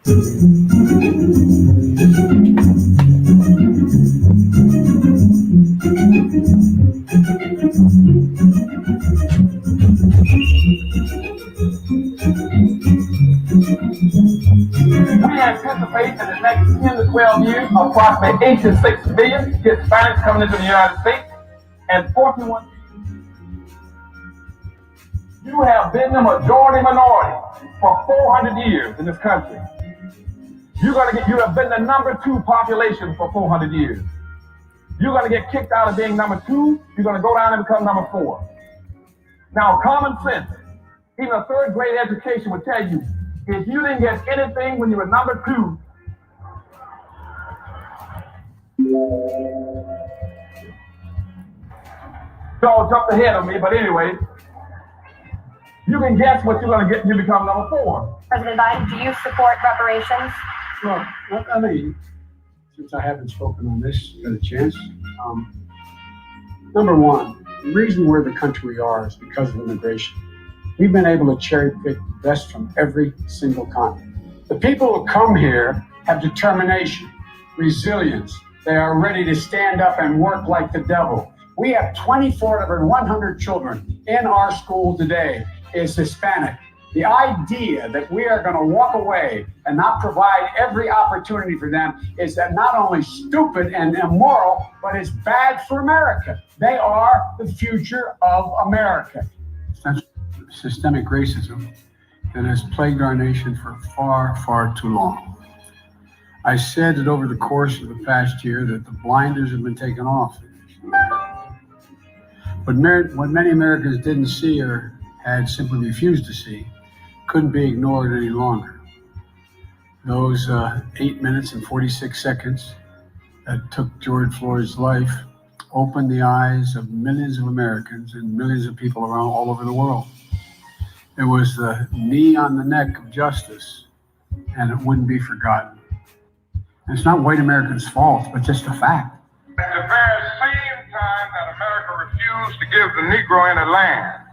We anticipate in the next 10 to 12 years, approximately 8 to 6 million Hispanics coming into the United States, and 41. You have been the majority minority for 400 years in this country. You have been the number 2 population for 400 years. You're going to get kicked out of being number 2. You're going to go down and become number 4. Now, common sense, even a third grade education would tell you, if you didn't get anything when you were number 2, y'all jumped ahead of me, but anyway, you can guess what you're going to get when you become number 4. President Biden, do you support reparations? Well, I mean, since I haven't spoken on this, got a chance. Number one, the reason we're the country we are is because of immigration. We've been able to cherry pick the best from every single continent. The people who come here have determination, resilience. They are ready to stand up and work like the devil. We have 24 out of 100 children in our school today is Hispanic. The idea that we are going to walk away and not provide every opportunity for them is that not only stupid and immoral, but it's bad for America. They are the future of America. That's systemic racism that has plagued our nation for far, far too long. I said that over the course of the past year that the blinders have been taken off. But what many Americans didn't see or had simply refused to see couldn't be ignored any longer. Those 8 minutes and 46 seconds that took George Floyd's life opened the eyes of millions of Americans and millions of people around all over the world. It was the knee on the neck of justice, and it wouldn't be forgotten. And it's not white Americans' fault, but just a fact. At the very same time that America refused to give the Negro any land,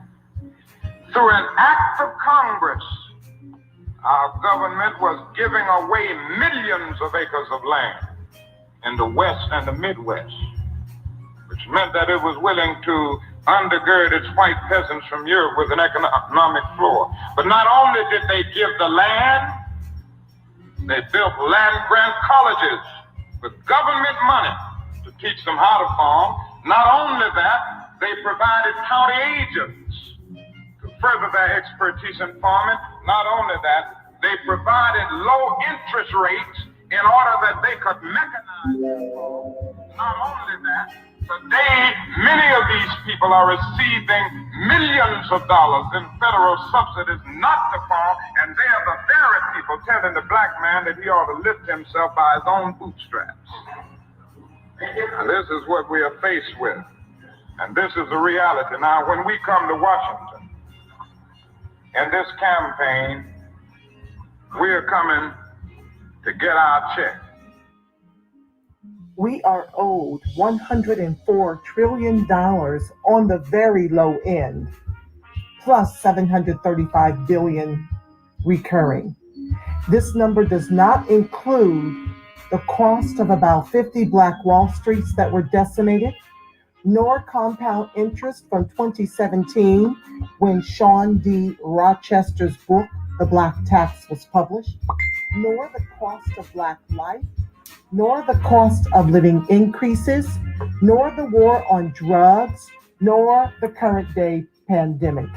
through an act of Congress, our government was giving away millions of acres of land in the West and the Midwest, which meant that it was willing to undergird its white peasants from Europe with an economic floor. But not only did they give the land, they built land-grant colleges with government money to teach them how to farm. Not only that, they provided county agents to further their expertise in farming. Not only that, they provided low interest rates in order that they could mechanize their farm. Not only that, today many of these people are receiving millions of dollars in federal subsidies not to farm, and they are the very people telling the black man that he ought to lift himself by his own bootstraps. And this is what we are faced with. And this is the reality. Now, when we come to Washington, in this campaign, we are coming to get our check. We are owed $104 trillion on the very low end, plus $735 billion recurring. This number does not include the cost of about 50 Black Wall Streets that were decimated, nor compound interest from 2017 when Sean D. Rochester's book, The Black Tax, was published, nor the cost of Black life, nor the cost of living increases, nor the war on drugs, nor the current day pandemic.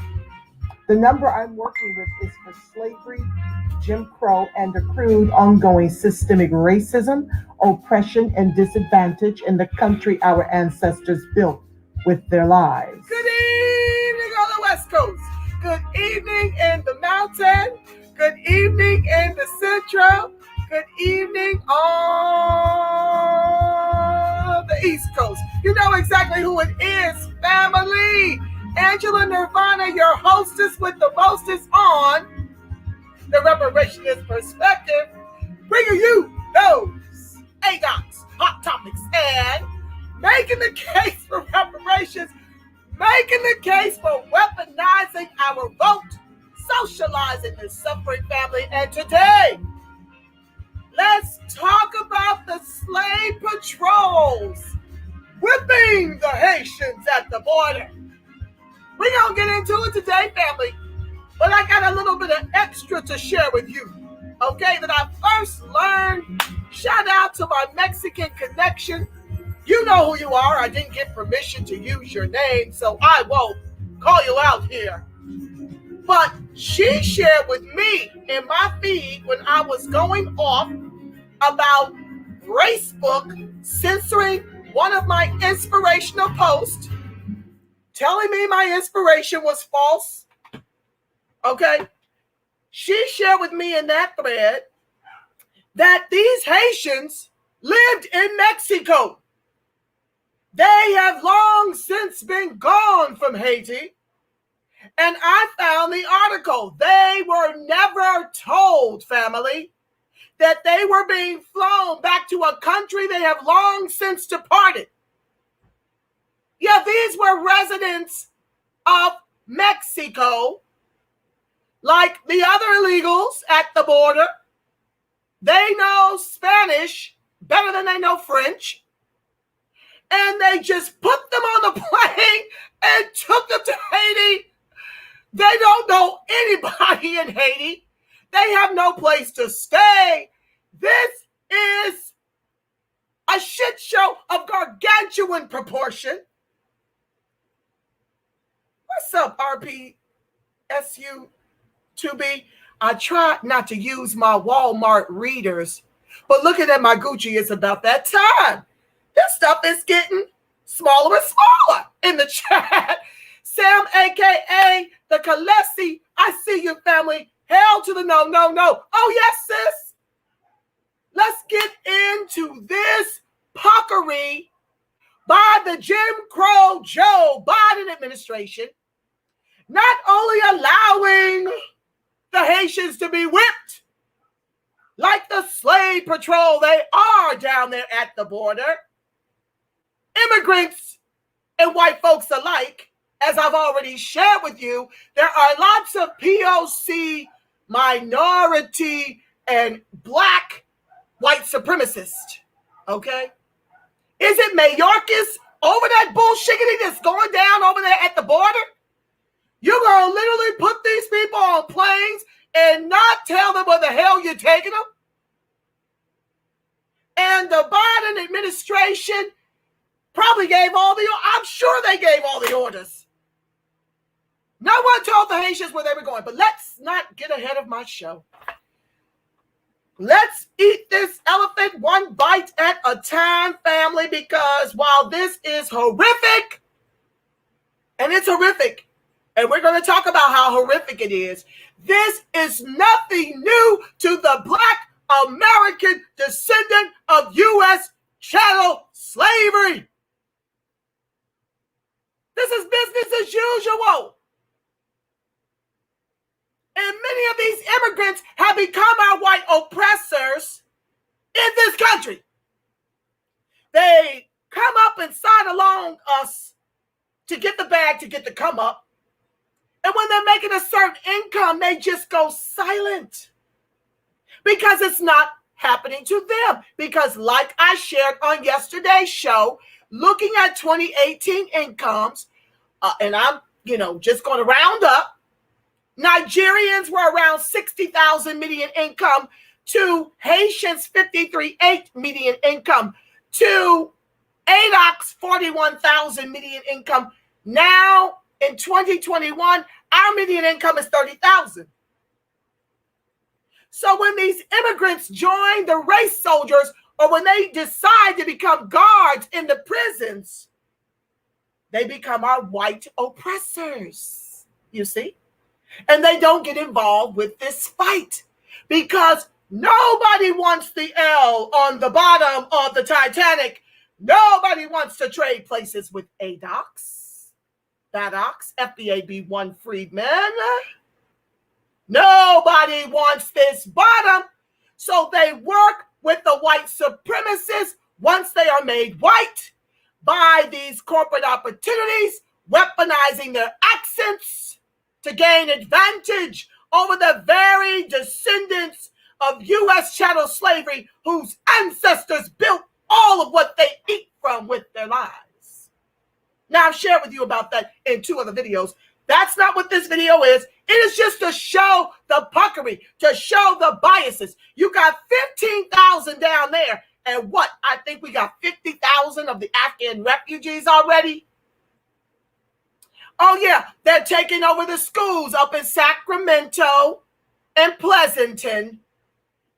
The number I'm working with is for slavery, Jim Crow, and accrued ongoing systemic racism, oppression, and disadvantage in the country our ancestors built with their lives. Good evening on the West Coast. Good evening in the mountain. Good evening in the Central. Good evening on the East Coast. You know exactly who it is, family. Angela Nirvana, your hostess with the mostest on the Reparationist Perspective, bringing you those ADOCS hot topics and making the case for reparations, making the case for weaponizing our vote, socializing the suffering family. And today, Let's talk about the slave patrols whipping the Haitians at the border. We're going to get into it today, family. But I got a little bit of extra to share with you, okay, that I first learned. Shout out to my Mexican connection. You know who you are. I didn't get permission to use your name, so I won't call you out here. But she shared with me in my feed when I was going off about Facebook censoring one of my inspirational posts, telling me my inspiration was false. Okay? She shared with me in that thread that these Haitians lived in Mexico. They have long since been gone from Haiti. And I found the article. They were never told, family, that they were being flown back to a country they have long since departed. Yeah, these were residents of Mexico, like the other illegals at the border. They know Spanish better than they know French. And they just put them on the plane and took them to Haiti. They don't know anybody in Haiti. They have no place to stay. This is a shit show of gargantuan proportion. What's up, RPSU2B? I try not to use my Walmart readers, but looking at my Gucci, it's about that time. This stuff is getting smaller and smaller in the chat. Sam, a.k.a. the Kalesi, I see you, family. Hell to the no, no, no. Oh, yes, sis. Let's get into this puckery by the Jim Crow Joe Biden administration, not only allowing the Haitians to be whipped like the slave patrol they are down there at the border, immigrants and white folks alike. As I've already shared with you, there are lots of POC, minority, and black white supremacists, okay? Is it Mayorkas over that bullshiggity that's going down over there at the border? You're going to literally put these people on planes and not tell them where the hell you're taking them? And the Biden administration probably gave I'm sure they gave all the orders. No one told the Haitians where they were going, but let's not get ahead of my show. Let's eat this elephant one bite at a time, family, because while this is horrific, and it's horrific, and we're going to talk about how horrific it is, this is nothing new to the Black American descendant of U.S. chattel slavery. This is business as usual. And many of these immigrants have become our white oppressors in this country. They come up and sign along us to get the bag, to get the come up. And when they're making a certain income, they just go silent because it's not happening to them. Because like I shared on yesterday's show, looking at 2018 incomes, and I'm, just going to round up, Nigerians were around 60,000 median income, to Haitians 53.8 median income, to ADOCS 41,000 median income. Now in 2021, our median income is 30,000. So when these immigrants join the race soldiers, or when they decide to become guards in the prisons, they become our white oppressors, you see? And they don't get involved with this fight because nobody wants the L on the bottom of the Titanic. Nobody wants to trade places with ADOCS, BADOCS, FBAB1 freedmen. Nobody wants this bottom. So they work with the white supremacists once they are made white by these corporate opportunities, weaponizing their accents to gain advantage over the very descendants of U.S. chattel slavery whose ancestors built all of what they eat from with their lives. Now, I've shared with you about that in 2 other videos. That's not what this video is. It is just to show the puckery, to show the biases. You got 15,000 down there. And what? I think we got 50,000 of the Afghan refugees already. Oh, yeah. They're taking over the schools up in Sacramento and Pleasanton.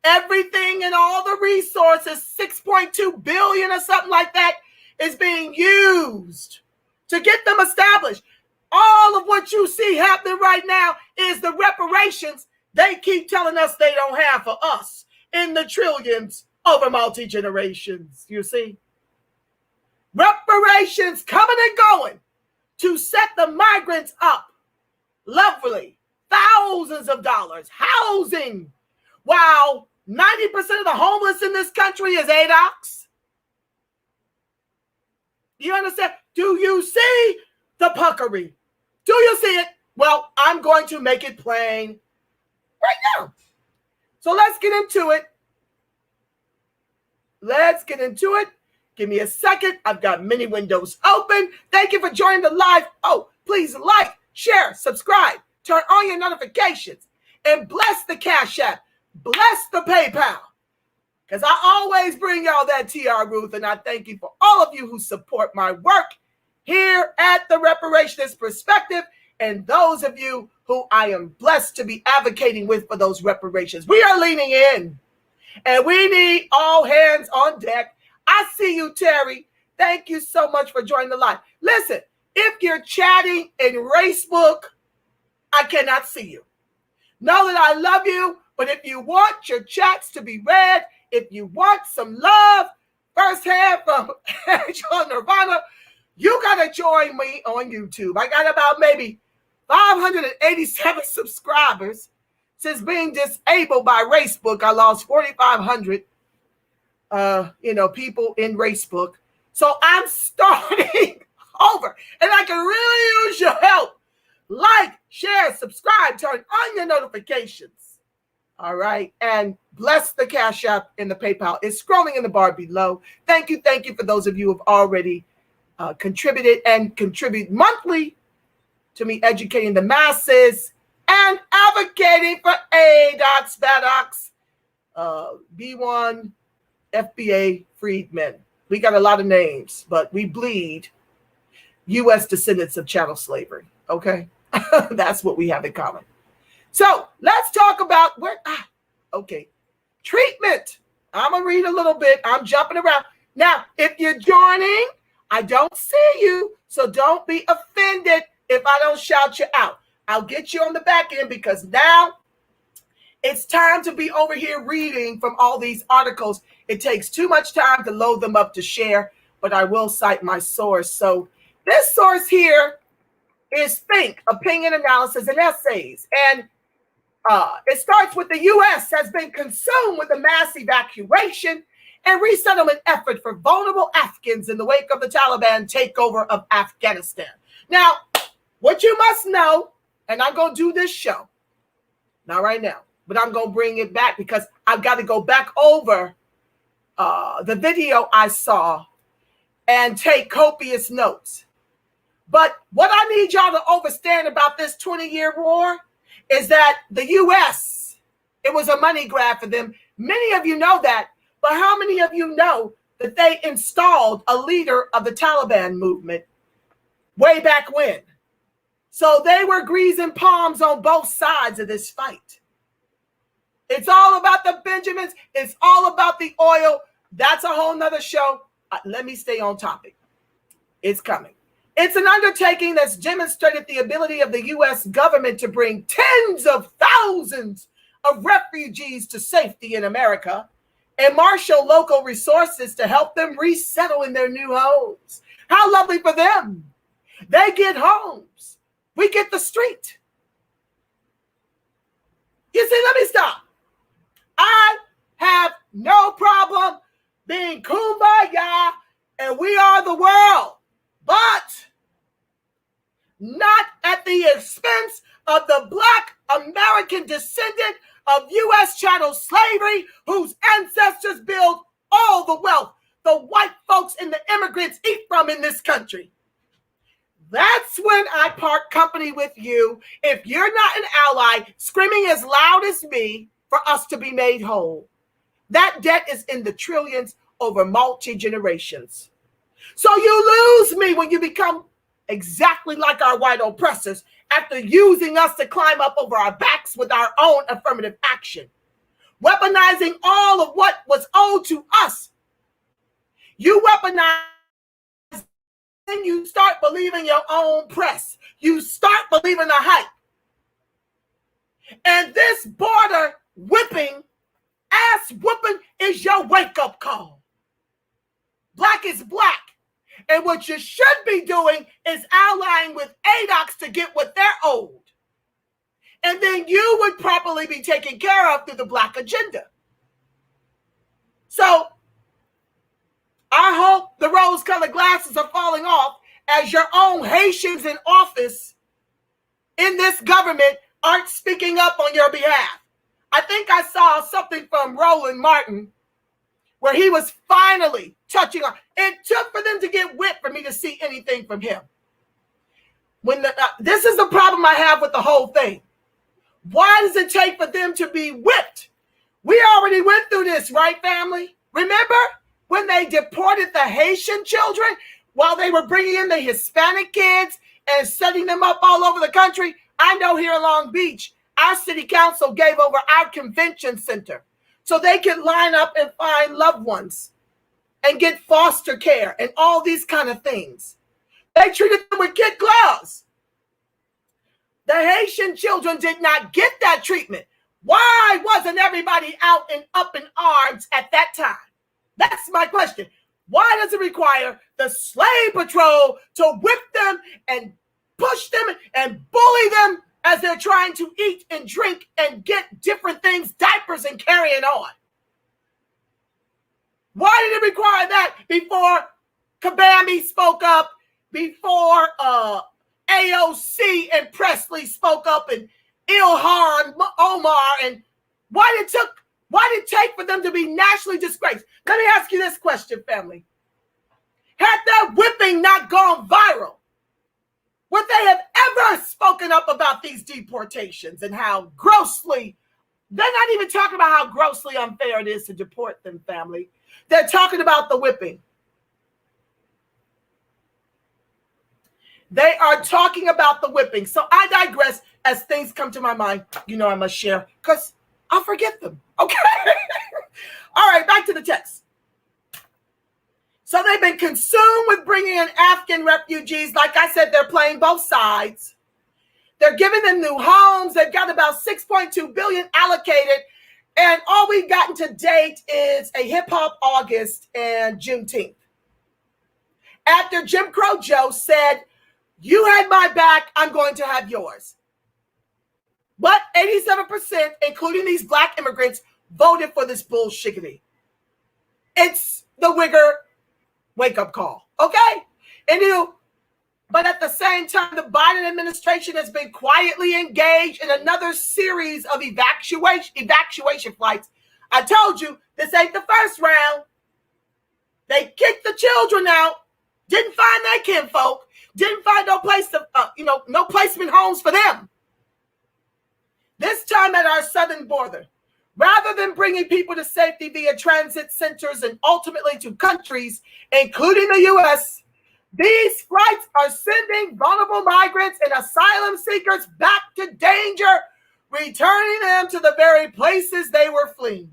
Everything and all the resources, 6.2 billion or something like that, is being used to get them established. All of what you see happening right now is the reparations they keep telling us they don't have for us in the trillions over multi-generations, you see. Reparations coming and going to set the migrants up. Lovely. Thousands of dollars. Housing. While 90% of the homeless in this country is ADOCS. You understand? Do you see the puckery? Do you see it? Well, I'm going to make it plain right now. So let's get into it. Let's get into it. Give me a second. I've got many windows open. Thank you for joining the live. Oh, please like, share, subscribe, turn on your notifications, and bless the Cash App. Bless the PayPal. Because I always bring y'all that TR Ruth, and I thank you for all of you who support my work here at the Reparationist Perspective, and those of you who I am blessed to be advocating with for those reparations. We are leaning in, and we need all hands on deck. I see you, Terry. Thank you so much for joining the live. Listen, if you're chatting in Racebook, I cannot see you. Know that I love you, but if you want your chats to be read, if you want some love firsthand from Angela Nirvana, you got to join me on YouTube. I got about maybe 587 subscribers. Since being disabled by Racebook, I lost 4,500 people in Racebook. So I'm starting over, and I can really use your help. Like, share, subscribe, turn on your notifications. All right. And bless the Cash App and the PayPal. It's scrolling in the bar below. Thank you. Thank you for those of you who have already contributed and contribute monthly to me educating the masses and advocating for ADOCS, BADOCS, B1, FBA, freedmen. We got a lot of names, but we bleed U.S. descendants of chattel slavery. Okay. That's what we have in common. So let's talk about treatment. I'm going to read a little bit. I'm jumping around. Now, if you're joining, I don't see you, so don't be offended if I don't shout you out. I'll get you on the back end because now it's time to be over here reading from all these articles. It takes too much time to load them up to share, but I will cite my source. So this source here is Think, Opinion, Analysis, and Essays. And it starts with the U.S. has been consumed with a mass evacuation and resettlement effort for vulnerable Afghans in the wake of the Taliban takeover of Afghanistan. Now, what you must know, and I'm going to do this show, not right now, but I'm going to bring it back because I've got to go back over the video I saw and take copious notes. But what I need y'all to understand about this 20-year war is that the U.S., it was a money grab for them. Many of you know that, but how many of you know that they installed a leader of the Taliban movement way back when? So they were greasing palms on both sides of this fight. It's all about the Benjamins. It's all about the oil. That's a whole nother show. Let me stay on topic. It's coming. It's an undertaking that's demonstrated the ability of the U.S. government to bring tens of thousands of refugees to safety in America and marshal local resources to help them resettle in their new homes. How lovely for them. They get homes. We get the street. You see, let me stop. I have no problem being kumbaya and we are the world, but not at the expense of the Black American descendant of U.S. chattel slavery, whose ancestors built all the wealth the white folks and the immigrants eat from in this country. That's when I part company with you. If you're not an ally, screaming as loud as me for us to be made whole. That debt is in the trillions over multi-generations. So you lose me when you become exactly like our white oppressors after using us to climb up over our backs with our own affirmative action, weaponizing all of what was owed to us. You weaponize, then you start believing your own press. You start believing the hype. And this border whipping, ass whooping is your wake-up call. Black is black. And what you should be doing is allying with ADOCS to get what they're owed. And then you would properly be taken care of through the black agenda. So I hope the rose-colored glasses are falling off as your own Haitians in office in this government aren't speaking up on your behalf. I think I saw something from Roland Martin where he was finally touching on. It took for them to get whipped for me to see anything from him. This is the problem I have with the whole thing. Why does it take for them to be whipped? We already went through this, right, family? Remember when they deported the Haitian children while they were bringing in the Hispanic kids and setting them up all over the country? I know here in Long Beach, our city council gave over our convention center so they could line up and find loved ones and get foster care and all these kind of things. They treated them with kid gloves. The Haitian children did not get that treatment. Why wasn't everybody out and up in arms at that time? That's my question. Why does it require the slave patrol to whip them and push them and bully them as they're trying to eat and drink and get different things, diapers and carrying on? Why did it require that before Kabami spoke up, before AOC and Presley spoke up, and Ilhan Omar, and why did it take for them to be nationally disgraced? Let me ask you this question, family. Had that whipping not gone viral, would they have ever spoken up about these deportations and how grossly, they're not even talking about how grossly unfair it is to deport them, family. They're talking about the whipping. They are talking about the whipping. So I digress as things come to my mind. You know I must share because I'll forget them. Okay? All right, back to the text. So they've been consumed with bringing in Afghan refugees. Like I said, they're playing both sides. They're giving them new homes. They've got about $6.2 billion allocated. And all we've gotten to date is a hip hop August and Juneteenth. After Jim Crow Joe said, "You had my back, I'm going to have yours." But 87%, including these black immigrants, voted for this bullshittery. It's the Wigger wake-up call, okay? But at the same time, the Biden administration has been quietly engaged in another series of evacuation flights. I told you, this ain't the first round. They kicked the children out, didn't find their kinfolk, didn't find no place to, no placement homes for them. This time at our southern border, rather than bringing people to safety via transit centers and ultimately to countries, including the U.S., these flights are sending vulnerable migrants and asylum seekers back to danger, returning them to the very places they were fleeing.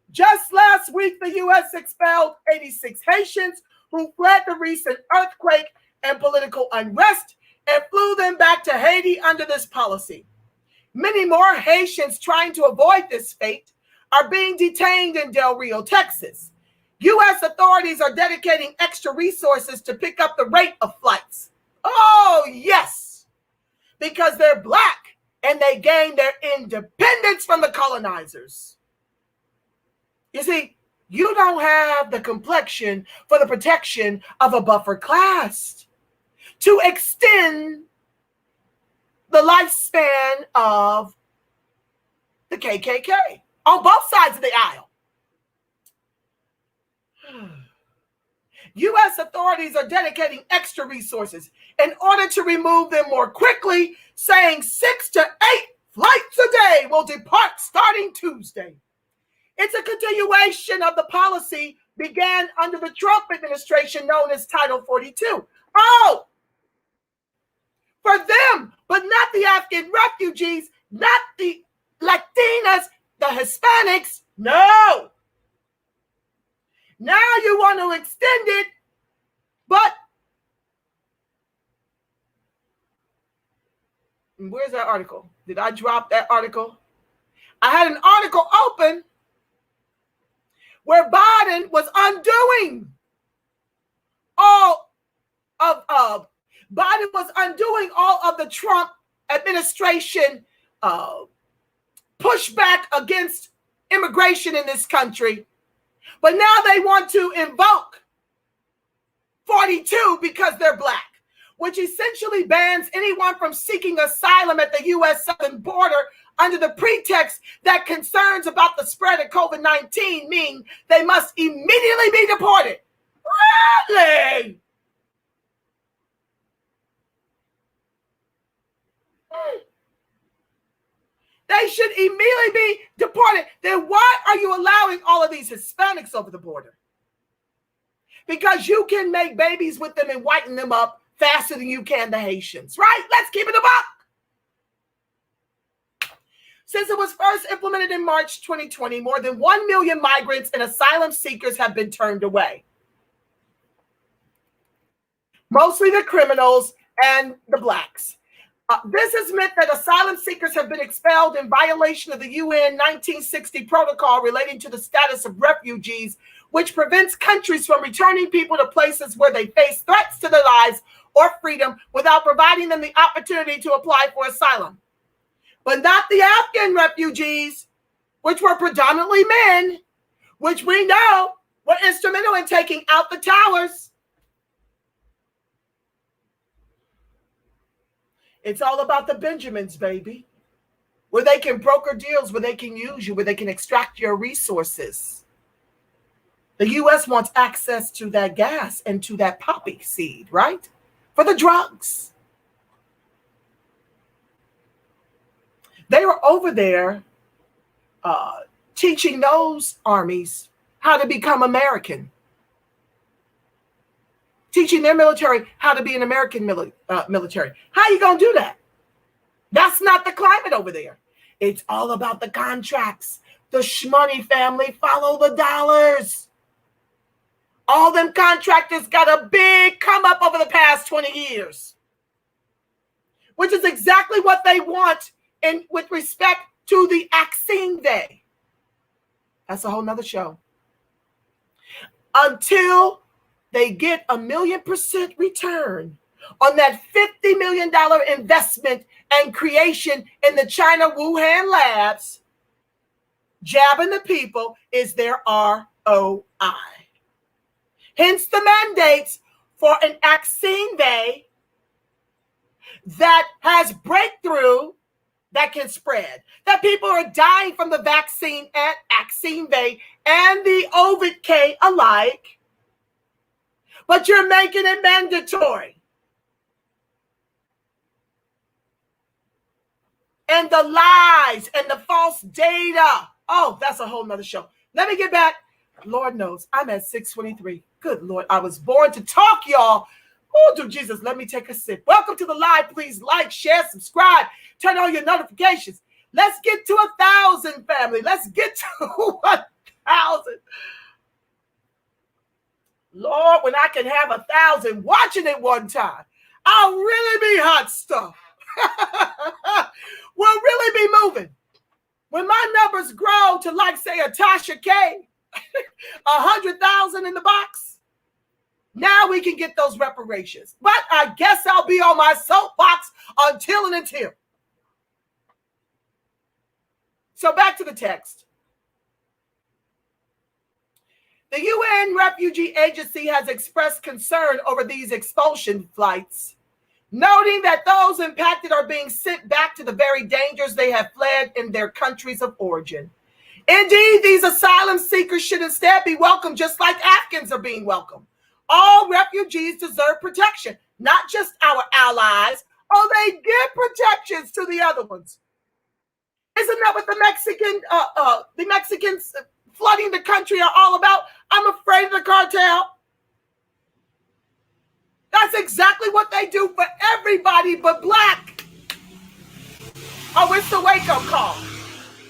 Just last week, the U.S. expelled 86 Haitians who fled the recent earthquake and political unrest and flew them back to Haiti under this policy. Many more Haitians trying to avoid this fate are being detained in Del Rio, Texas. U.S. authorities are dedicating extra resources to pick up the rate of flights. Oh, yes, because they're black and they gained their independence from the colonizers. You see, you don't have the complexion for the protection of a buffer class to extend the lifespan of the KKK on both sides of the aisle. U.S. authorities are dedicating extra resources in order to remove them more quickly, saying 6 to 8 flights a day will depart starting Tuesday. It's a continuation of the policy began under the Trump administration known as Title 42. Oh, for them, but not the Afghan refugees, not the Latinas, the Hispanics. No. Now you want to extend it, but where's that article? Did I drop that article? I had an article open where Biden was undoing all of the Trump administration pushback against immigration in this country. But now they want to invoke 42 because they're black, which essentially bans anyone from seeking asylum at the U.S. southern border under the pretext that concerns about the spread of COVID-19 mean they must immediately be deported. Really? They should immediately be deported. Then why are you allowing all of these Hispanics over the border? Because you can make babies with them and whiten them up faster than you can the Haitians, right? Let's keep it a buck. Since it was first implemented in March 2020, more than 1 million migrants and asylum seekers have been turned away. Mostly the criminals and the blacks. This has meant that asylum seekers have been expelled in violation of the UN 1960 protocol relating to the status of refugees, which prevents countries from returning people to places where they face threats to their lives or freedom without providing them the opportunity to apply for asylum. But not the Afghan refugees, which were predominantly men, which we know were instrumental in taking out the towers. It's all about the Benjamins, baby, where they can broker deals, where they can use you, where they can extract your resources. The U.S. wants access to that gas and to that poppy seed, right? For the drugs. They were over there teaching those armies how to become American. Teaching their military how to be an American military. How are you going to do that? That's not the climate over there. It's all about the contracts. The shmoney family follow the dollars. All them contractors got a big come up over the past 20 years, which is exactly what they want with respect to the vaccine day. That's a whole nother show. Until they get 1,000,000% return on that $50 million investment and creation in the China Wuhan labs, jabbing the people is their ROI. Hence the mandates for an vaccine day that has breakthrough that can spread. That people are dying from the vaccine at vaccine day and the Ovid K alike. But you're making it mandatory. And the lies and the false data. Oh, that's a whole nother show. Let me get back. Lord knows, I'm at 6:23. Good Lord, I was born to talk, y'all. Oh, do Jesus, let me take a sip. Welcome to the live. Please like, share, subscribe. Turn on your notifications. Let's get to 1,000, family. Let's get to 1,000. Lord, when I can have 1,000 watching it one time, I'll really be hot stuff. We'll really be moving. When my numbers grow to, like, say, a Tasha K, 100,000 in the box, now we can get those reparations. But I guess I'll be on my soapbox until. So back to the text. The UN Refugee Agency has expressed concern over these expulsion flights noting that those impacted are being sent back to the very dangers they have fled in their countries of origin. Indeed, these asylum seekers should instead be welcomed just like Afghans are being welcomed. All refugees deserve protection, not just our allies. Oh, they give protections to the other ones. Isn't that what the Mexicans flooding the country are all about? I'm afraid of the cartel. That's exactly what they do for everybody but black. Oh, it's the wake-up call.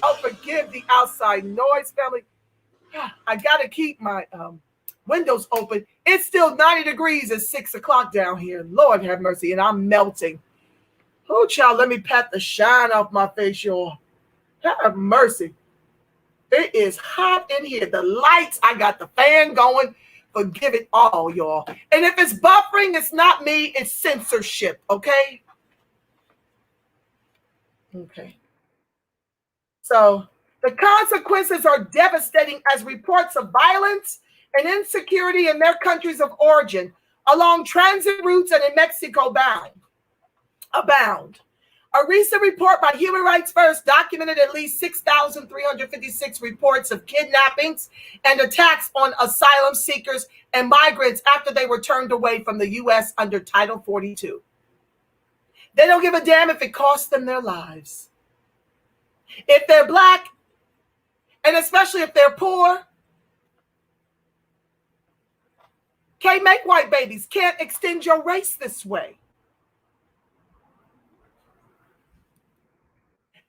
Oh, forgive the outside noise, family. I got to keep my windows open. It's still 90 degrees at 6 o'clock down here. Lord have mercy, and I'm melting. Oh, child, let me pat the shine off my face, y'all. Have mercy. It is hot in here. The lights, I got the fan going. Forgive it all, y'all. And if it's buffering, it's not me. It's censorship, okay? Okay. So the consequences are devastating as reports of violence and insecurity in their countries of origin along transit routes and in Mexico abound. A recent report by Human Rights First documented at least 6,356 reports of kidnappings and attacks on asylum seekers and migrants after they were turned away from the U.S. under Title 42. They don't give a damn if it costs them their lives. If they're black, and especially if they're poor, can't make white babies, can't extend your race this way.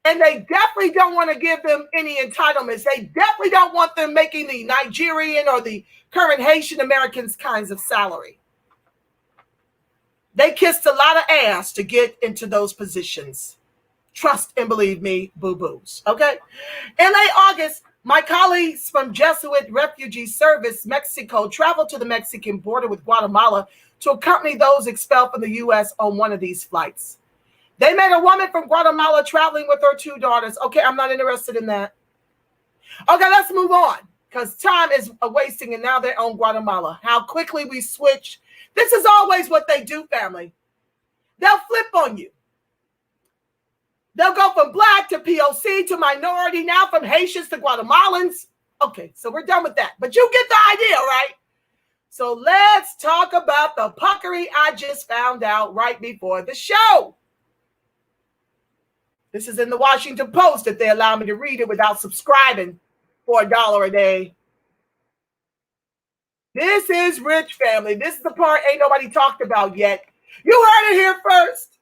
And they definitely don't want to give them any entitlements. They definitely don't want them making the Nigerian or the current Haitian Americans kinds of salary. They kissed a lot of ass to get into those positions. Trust and believe me, boo-boos, okay? In late August, my colleagues from Jesuit Refugee Service Mexico traveled to the Mexican border with Guatemala to accompany those expelled from the U.S. on one of these flights. They met a woman from Guatemala traveling with her 2 daughters. Okay, I'm not interested in that. Okay, let's move on because time is wasting and now they're on Guatemala. How quickly we switch. This is always what they do, family. They'll flip on you. They'll go from black to POC to minority, now from Haitians to Guatemalans. Okay, so we're done with that. But you get the idea, right? So let's talk about the puckery I just found out right before the show. This is in the Washington Post if they allow me to read it without subscribing for $1 a day. This is rich, family. This is the part ain't nobody talked about yet. You heard it here first.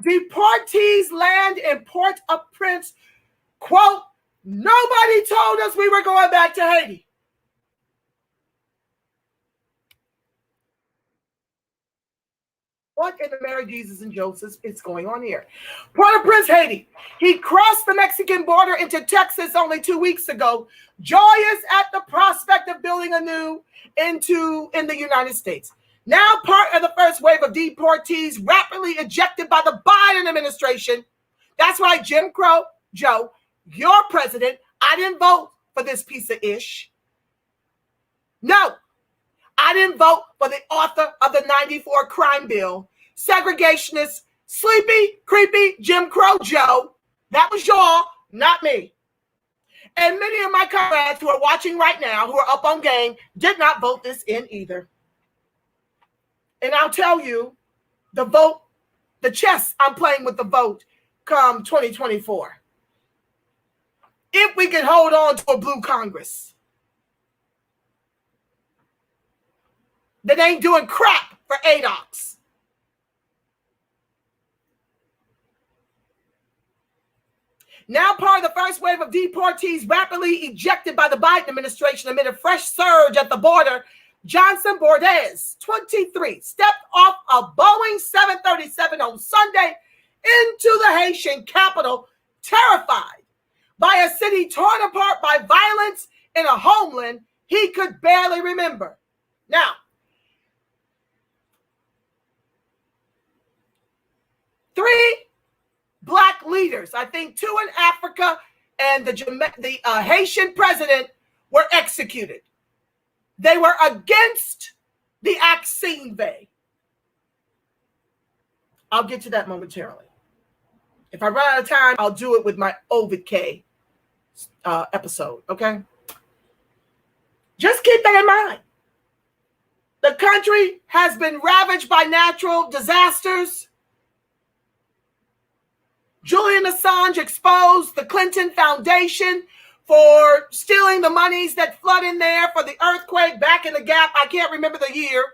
Deportees land in Port-au-Prince. Quote, nobody told us we were going back to Haiti. What in the Mary, Jesus, and Joseph is going on here? Port-au-Prince, Haiti. He crossed the Mexican border into Texas only 2 weeks ago, joyous at the prospect of building anew in the United States. Now part of the first wave of deportees rapidly ejected by the Biden administration. That's right, Jim Crow, Joe, your president. I didn't vote for this piece of ish. No, I didn't vote for the author of the 94 crime bill, segregationist, sleepy, creepy Jim Crow Joe. That was y'all, not me. And many of my comrades who are watching right now, who are up on game, did not vote this in either. And I'll tell you, the vote, the chess I'm playing with the vote come 2024. If we can hold on to a blue Congress that ain't doing crap for ADOCS. Now part of the first wave of deportees rapidly ejected by the Biden administration amid a fresh surge at the border, Johnson Bordez, 23, stepped off a Boeing 737 on Sunday into the Haitian capital, terrified by a city torn apart by violence in a homeland he could barely remember. Now, 3 black leaders, I think 2 in Africa, and the Haitian president were executed. They were against the Axine. I'll get to that momentarily. If I run out of time, I'll do it with my Ovid K episode, okay? Just keep that in mind. The country has been ravaged by natural disasters. Julian Assange exposed the Clinton Foundation for stealing the monies that flood in there for the earthquake back in the Gap. I can't remember the year.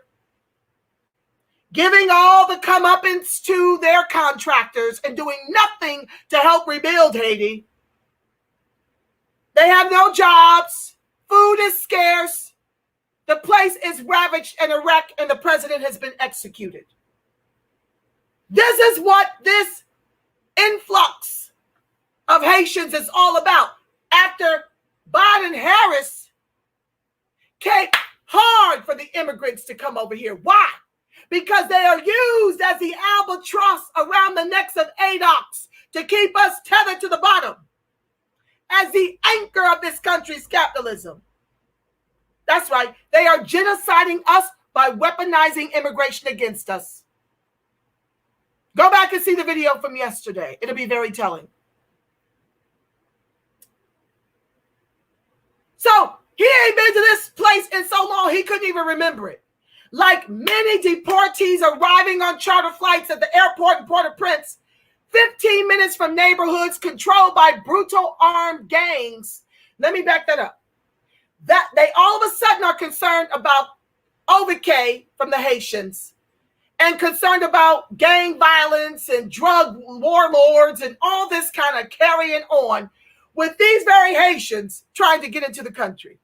Giving all the comeuppance to their contractors and doing nothing to help rebuild Haiti. They have no jobs. Food is scarce. The place is ravaged and a wreck, and the president has been executed. This is what this influx of Haitians is all about. After Biden-Harris came hard for the immigrants to come over here. Why? Because they are used as the albatross around the necks of ADOCS to keep us tethered to the bottom, as the anchor of this country's capitalism. That's right. They are genociding us by weaponizing immigration against us. Go back and see the video from yesterday. It'll be very telling. So he ain't been to this place in so long he couldn't even remember it. Like many deportees arriving on charter flights at the airport in Port-au-Prince, 15 minutes from neighborhoods controlled by brutal armed gangs. Let me back that up. That they all of a sudden are concerned about OVK from the Haitians and concerned about gang violence and drug warlords and all this kind of carrying on with these very Haitians trying to get into the country.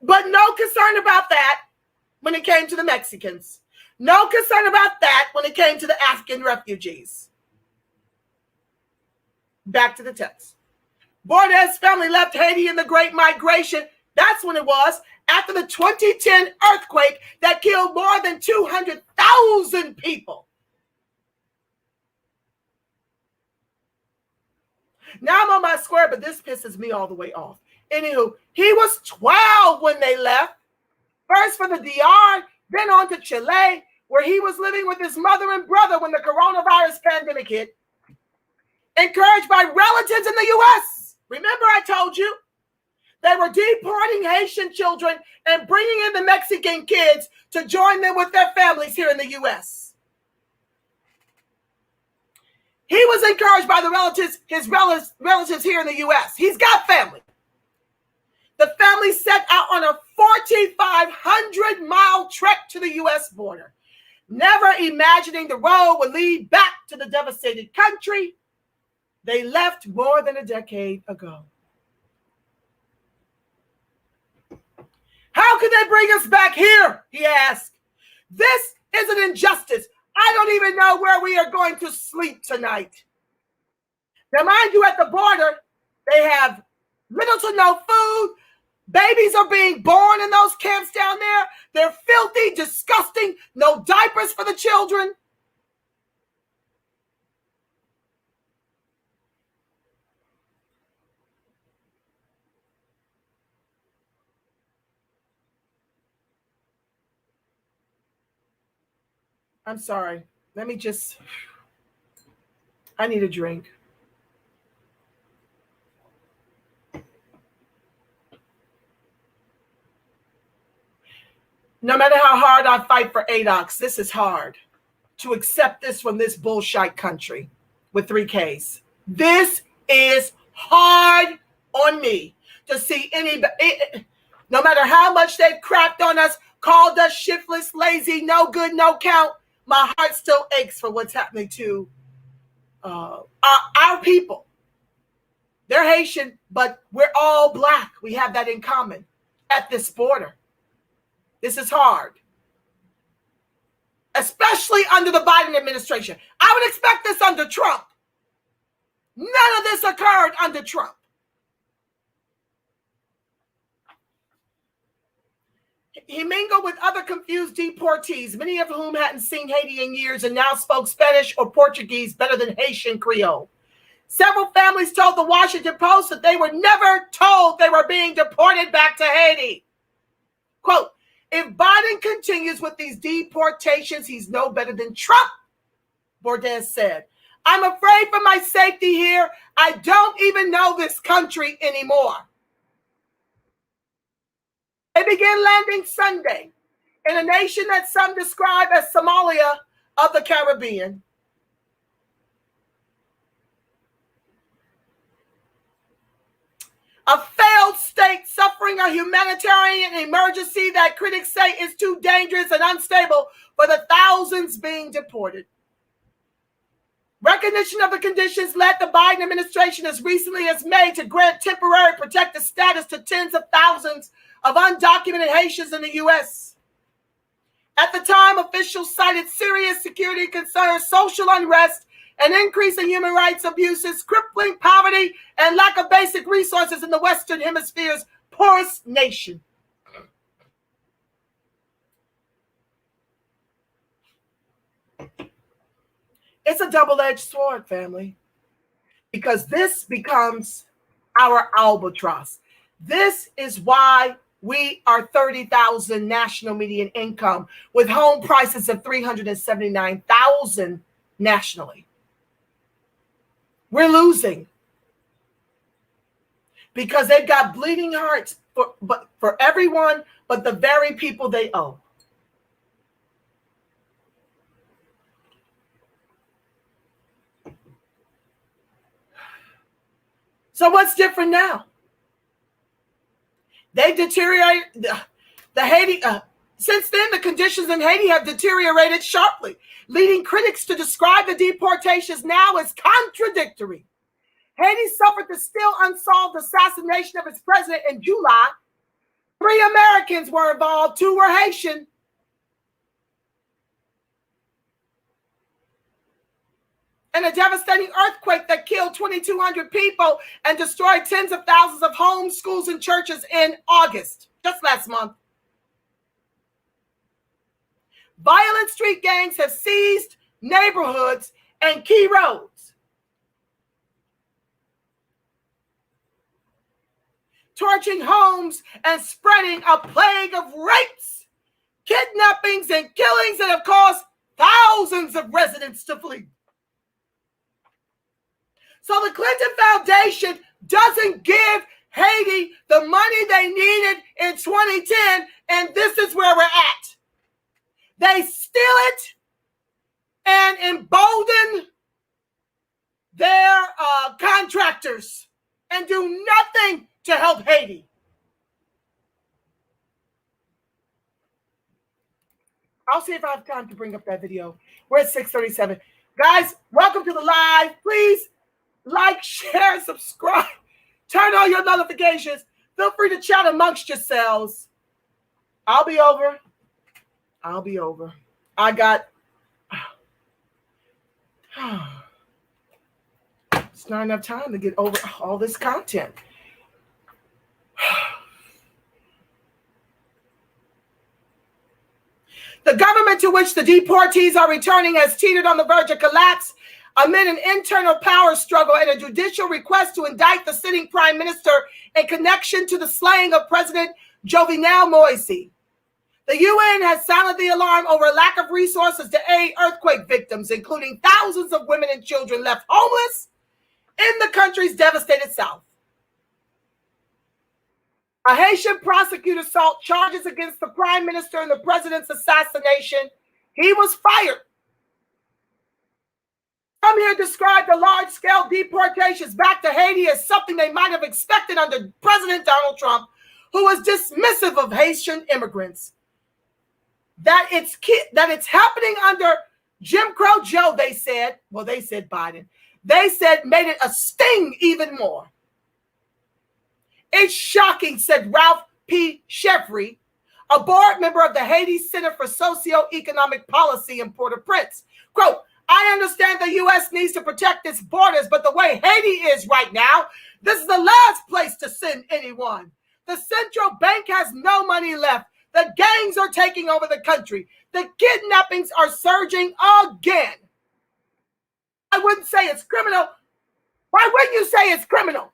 But no concern about that when it came to the Mexicans. No concern about that when it came to the African refugees. Back to the text. Bordes family left Haiti in the Great Migration. That's when it was, after the 2010 earthquake that killed more than 200,000 people. Now I'm on my square, but this pisses me all the way off. Anywho, he was 12 when they left. First for the DR, then on to Chile, where he was living with his mother and brother when the coronavirus pandemic hit. Encouraged by relatives in the U.S. Remember I told you? They were deporting Haitian children and bringing in the Mexican kids to join them with their families here in the U.S. He was encouraged by the relatives, his relatives here in the U.S. He's got family. The family set out on a 4,500-mile trek to the U.S. border, never imagining the road would lead back to the devastated country they left more than a decade ago. How could they bring us back here? He asked. This is an injustice. I don't even know where we are going to sleep tonight. Now, mind you, at the border, they have little to no food. Babies are being born in those camps down there. They're filthy, disgusting, no diapers for the children. I'm sorry. I need a drink. No matter how hard I fight for ADOCS, this is hard to accept this from this bullshit country with 3 Ks. This is hard on me to see anybody, no matter how much they've crapped on us, called us shiftless, lazy, no good, no count. My heart still aches for what's happening to our people. They're Haitian, but we're all Black. We have that in common at this border. This is hard, especially under the Biden administration. I would expect this under Trump. None of this occurred under Trump. He mingled with other confused deportees, many of whom hadn't seen Haiti in years and now spoke Spanish or Portuguese better than Haitian Creole. Several families told the Washington Post that they were never told they were being deported back to Haiti. Quote, if Biden continues with these deportations, he's no better than Trump, Bourdain said. I'm afraid for my safety here. I don't even know this country anymore. They began landing Sunday in a nation that some describe as Somalia of the Caribbean. A failed state suffering a humanitarian emergency that critics say is too dangerous and unstable for the thousands being deported. Recognition of the conditions led the Biden administration as recently as May to grant temporary protected status to tens of thousands of undocumented Haitians in the U.S. At the time, officials cited serious security concerns, social unrest, an increase in human rights abuses, crippling poverty, and lack of basic resources in the Western Hemisphere's poorest nation. It's a double-edged sword, family, because this becomes our albatross. This is why we are 30,000 national median income with home prices of 379,000 nationally. We're losing because they've got bleeding hearts for everyone but the very people they owe. So what's different now? They've deteriorated. The Haiti. Since then, the conditions in Haiti have deteriorated sharply, leading critics to describe the deportations now as contradictory. Haiti suffered the still unsolved assassination of its president in July. 3 Americans were involved, 2 were Haitian. And a devastating earthquake that killed 2,200 people and destroyed tens of thousands of homes, schools, and churches in August, just last month. Violent street gangs have seized neighborhoods and key roads, torching homes and spreading a plague of rapes, kidnappings, and killings that have caused thousands of residents to flee. So the Clinton Foundation doesn't give Haiti the money they needed in 2010, and this is where we're at. They steal it and embolden their contractors and do nothing to help Haiti. I'll see if I have time to bring up that video. We're at 6:37. Guys, welcome to the live. Please like, share, subscribe. Turn on your notifications. Feel free to chat amongst yourselves. I'll be over. I got... It's not enough time to get over all this content. The government to which the deportees are returning has teetered on the verge of collapse amid an internal power struggle and a judicial request to indict the sitting prime minister in connection to the slaying of President Jovenel Moise. The UN has sounded the alarm over a lack of resources to aid earthquake victims, including thousands of women and children left homeless in the country's devastated south. A Haitian prosecutor sought charges against the prime minister in the president's assassination. He was fired. Some here described the large-scale deportations back to Haiti as something they might have expected under President Donald Trump, who was dismissive of Haitian immigrants. That it's happening under Jim Crow Joe, they said. Well, they said Biden. They said made it a sting even more. It's shocking, said Ralph P. Chevry, a board member of the Haiti Center for Socioeconomic Policy in Port-au-Prince. Quote, I understand the U.S. needs to protect its borders, but the way Haiti is right now, this is the last place to send anyone. The central bank has no money left. The gangs are taking over the country. The kidnappings are surging again. I wouldn't say it's criminal. Why wouldn't you say it's criminal?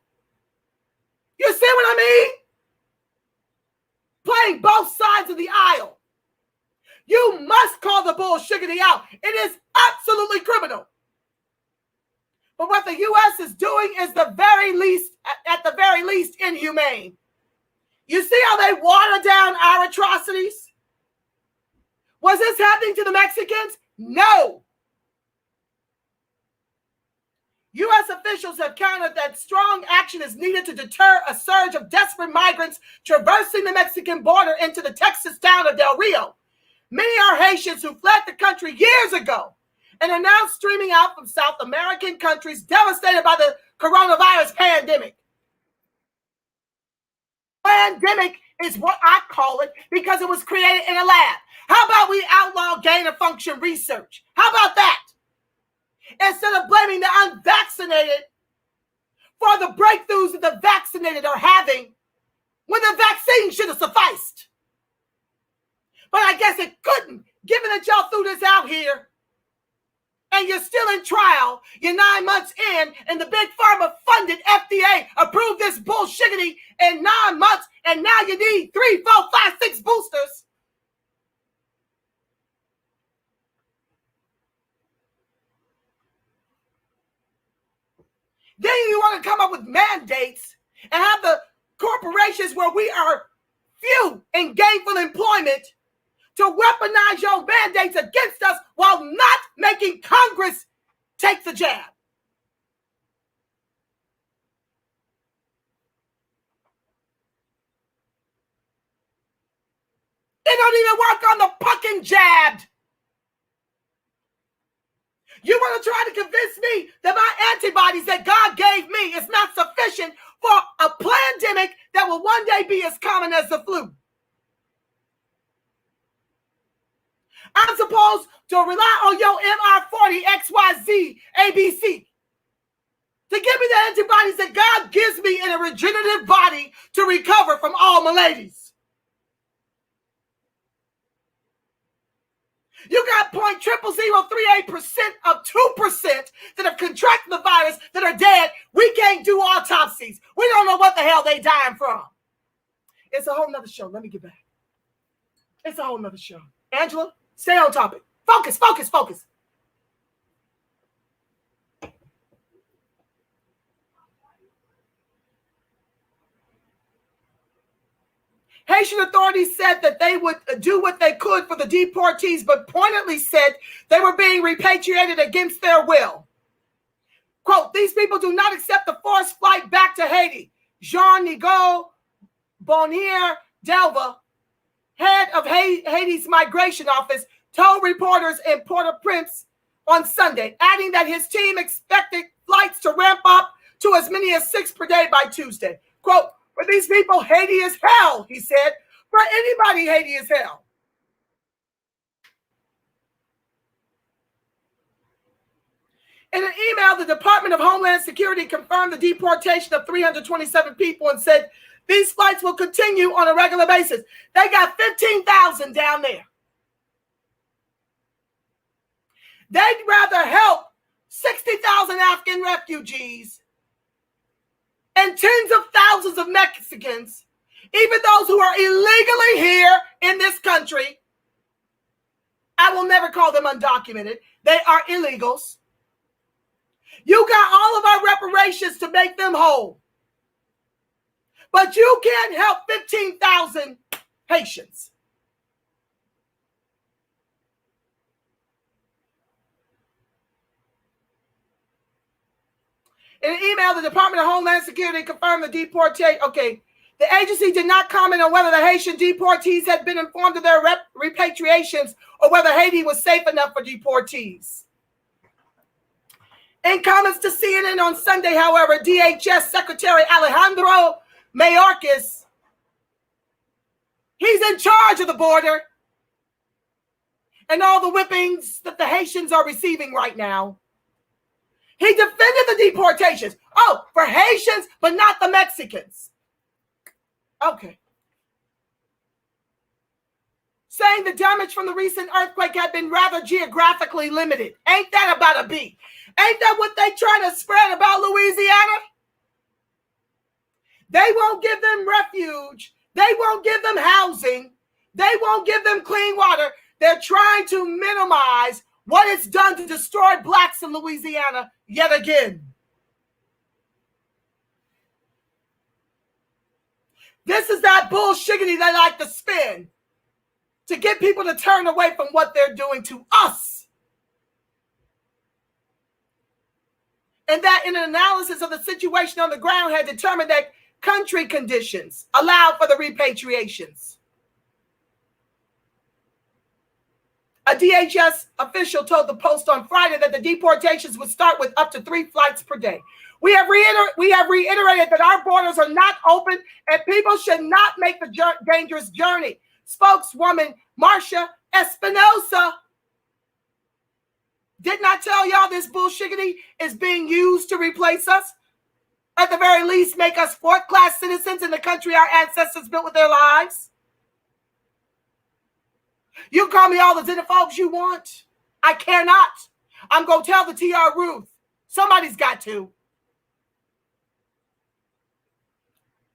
You see what I mean? Playing both sides of the aisle. You must call the bullshiggity out. It is absolutely criminal. But what the U.S. is doing is at the very least, inhumane. You see how they water down our atrocities? Was this happening to the Mexicans? No. U.S. officials have countered that strong action is needed to deter a surge of desperate migrants traversing the Mexican border into the Texas town of Del Rio. Many are Haitians who fled the country years ago and are now streaming out from South American countries devastated by the coronavirus pandemic. Pandemic is what I call it because it was created in a lab. How about we outlaw gain-of-function research? How about that? Instead of blaming the unvaccinated for the breakthroughs that the vaccinated are having when the vaccine should have sufficed. But I guess it couldn't, given that y'all threw this out here and you're still in trial. You're 9 months in, and the big pharma-funded FDA approved this bullshiggity in 9 months, and now you need 3, 4, 5, 6 boosters. Then you want to come up with mandates and have the corporations where we are few in gainful employment to weaponize your mandates against us while not making Congress take the jab. It don't even work on the fucking jabbed. You want to try to convince me that my antibodies that God gave me is not sufficient for a pandemic that will one day be as common as the flu. I'm supposed to rely on your MR40 XYZ ABC to give me the antibodies that God gives me in a regenerative body to recover from all maladies. You got 0.00038% of 2% that have contracted the virus that are dead. We can't do autopsies. We don't know what the hell they dying from. It's a whole nother show. Let me get back. It's a whole nother show. Angela, stay on topic. Focus, focus, focus. Haitian authorities said that they would do what they could for the deportees, but pointedly said they were being repatriated against their will. Quote, these people do not accept the forced flight back to Haiti. Jean-Nigaud Bonnier Delva, head of Haiti's migration office, told reporters in Port-au-Prince on Sunday, adding that his team expected flights to ramp up to as many as 6 per day by Tuesday. Quote, for these people, Haiti is hell, he said. For anybody, Haiti is hell. In an email, the Department of Homeland Security confirmed the deportation of 327 people and said these flights will continue on a regular basis. They got 15,000 down there. They'd rather help 60,000 Afghan refugees and tens of thousands of Mexicans, even those who are illegally here in this country. I will never call them undocumented. They are illegals. You got all of our reparations to make them whole. But you can't help 15,000 Haitians. In an email, the Department of Homeland Security confirmed the deportation. Okay, the agency did not comment on whether the Haitian deportees had been informed of their repatriations or whether Haiti was safe enough for deportees. In comments to CNN on Sunday, however, DHS Secretary Alejandro Mayorkas, he's in charge of the border and all the whippings that the Haitians are receiving right now. He defended the deportations. Oh, for Haitians, but not the Mexicans. Okay. Saying the damage from the recent earthquake had been rather geographically limited. Ain't that about a beat? Ain't that what they trying to spread about Louisiana? They won't give them refuge. They won't give them housing. They won't give them clean water. They're trying to minimize what it's done to destroy blacks in Louisiana yet again. This is that bullshiggity they like to spin to get people to turn away from what they're doing to us. And that in an analysis of the situation on the ground had determined that country conditions allowed for the repatriations. A DHS official told the Post on Friday that the deportations would start with up to 3 flights per day. We have reiterated that our borders are not open and people should not make the dangerous journey. Spokeswoman Marcia Espinosa did not tell y'all this bullshiggity is being used to replace us. At the very least, make us fourth-class citizens in the country our ancestors built with their lives. You call me all the xenophobes you want. I care not. I'm going to tell the TR Ruth. Somebody's got to.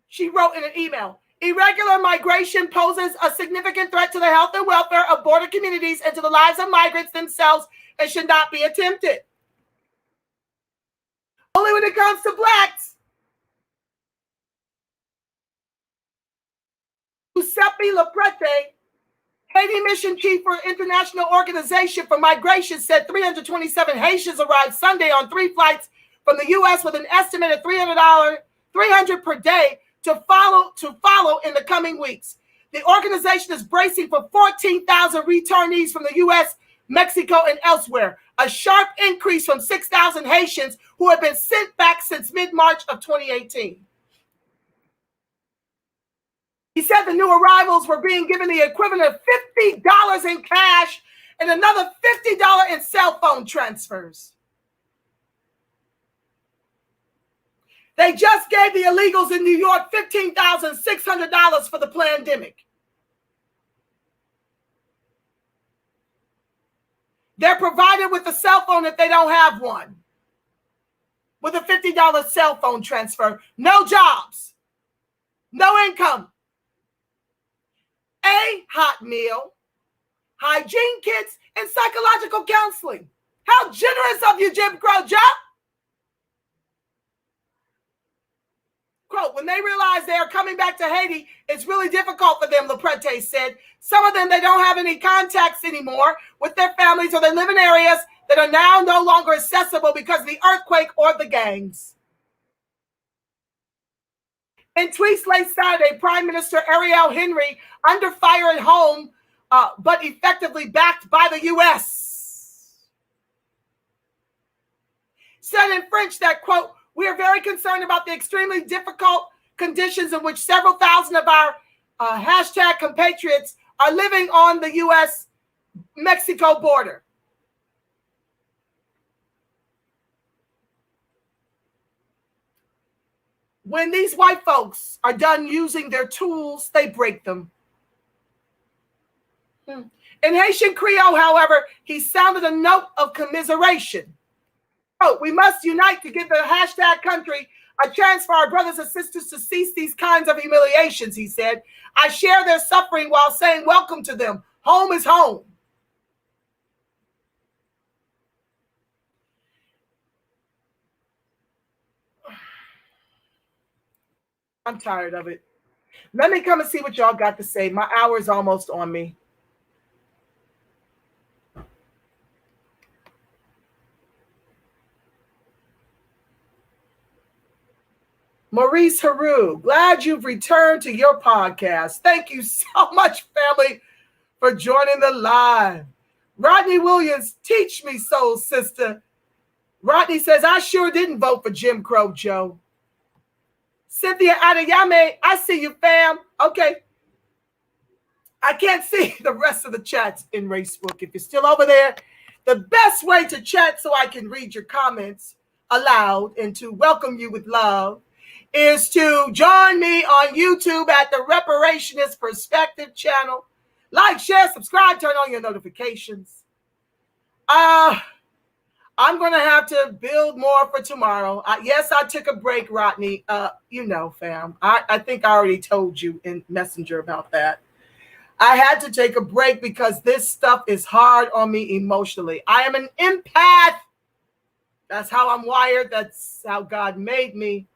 She wrote in an email, irregular migration poses a significant threat to the health and welfare of border communities and to the lives of migrants themselves and should not be attempted. Only when it comes to blacks. Giuseppe Leprete, Haiti mission chief for International Organization for Migration, said 327 Haitians arrived Sunday on 3 flights from the U.S. with an estimated $300 per day to follow in the coming weeks. The organization is bracing for 14,000 returnees from the U.S., Mexico, and elsewhere, a sharp increase from 6,000 Haitians who have been sent back since mid-March of 2018. He said the new arrivals were being given the equivalent of $50 in cash and another $50 in cell phone transfers. They just gave the illegals in New York $15,600 for the pandemic. They're provided with a cell phone if they don't have one. With a $50 cell phone transfer. No jobs. No income. A hot meal, hygiene kits, and psychological counseling. How generous of you, Jim Crow Joe. Quote, when they realize they are coming back to Haiti, it's really difficult for them, Leprete said. Some of them, they don't have any contacts anymore with their families, or they live in areas that are now no longer accessible because of the earthquake or the gangs. In tweets late Saturday, Prime Minister Ariel Henry, under fire at home, but effectively backed by the U.S., said in French that, quote, we are very concerned about the extremely difficult conditions in which several thousand of our hashtag compatriots are living on the U.S.-Mexico border. When these white folks are done using their tools, they break them. In Haitian Creole, however, he sounded a note of commiseration. Oh, we must unite to give the hashtag country a chance for our brothers and sisters to cease these kinds of humiliations, he said. I share their suffering while saying welcome to them. Home is home. I'm tired of it. Let me come and see what y'all got to say. My hour is almost on me. Maurice Haru, glad you've returned to your podcast. Thank you so much, family, for joining the live. Rodney Williams, teach me, soul sister. Rodney says, I sure didn't vote for Jim Crow Joe. Cynthia Adeyame, I see you, fam. Okay. I can't see the rest of the chats in Racebook. If you're still over there, the best way to chat so I can read your comments aloud and to welcome you with love is to join me on YouTube at the Reparationist Perspective channel. Like, share, subscribe, turn on your notifications. I'm going to have to build more for tomorrow. Yes, I took a break, Rodney. You know, fam. I think I already told you in Messenger about that. I had to take a break because this stuff is hard on me emotionally. I am an empath. That's how I'm wired. That's how God made me.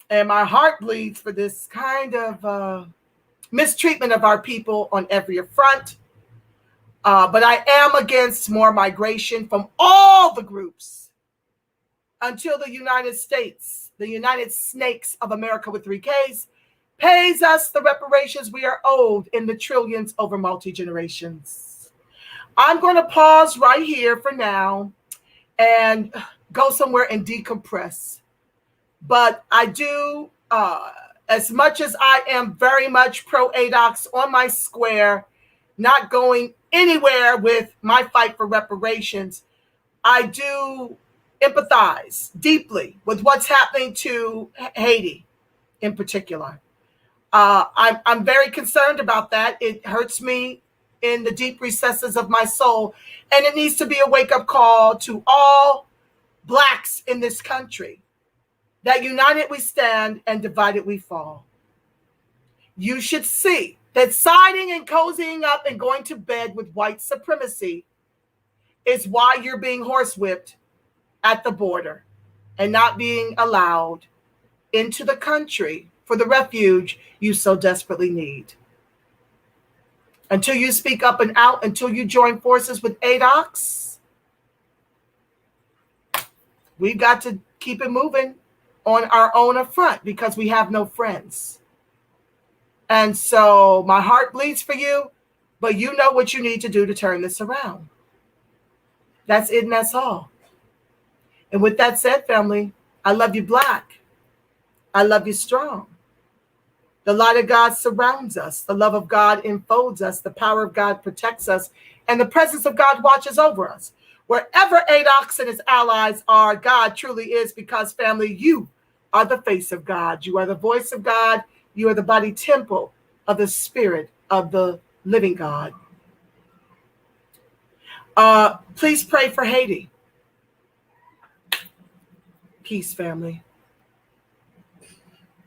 And my heart bleeds for this kind of mistreatment of our people on every front. But I am against more migration from all the groups until the United States, the United Snakes of America with 3 Ks, pays us the reparations we are owed in the trillions over multi-generations. I'm going to pause right here for now and go somewhere and decompress. But I do, as much as I am very much pro ADOCS on my square, not going anywhere with my fight for reparations, I do empathize deeply with what's happening to Haiti in particular. I'm very concerned about that. It hurts me in the deep recesses of my soul, and it needs to be a wake-up call to all Blacks in this country that united we stand and divided we fall. You should see that siding and cozying up and going to bed with white supremacy is why you're being horsewhipped at the border and not being allowed into the country for the refuge you so desperately need. Until you speak up and out, until you join forces with ADOCS, we've got to keep it moving on our own front because we have no friends. And so my heart bleeds for you, but you know what you need to do to turn this around. That's it, and that's all. And with that said, family, I love you Black. I love you strong. The light of God surrounds us. The love of God enfolds us. The power of God protects us. And the presence of God watches over us. Wherever ADOCS and his allies are, God truly is, because, family, you are the face of God. You are the voice of God. You are the body temple of the Spirit of the living God. Please pray for Haiti. Peace, family.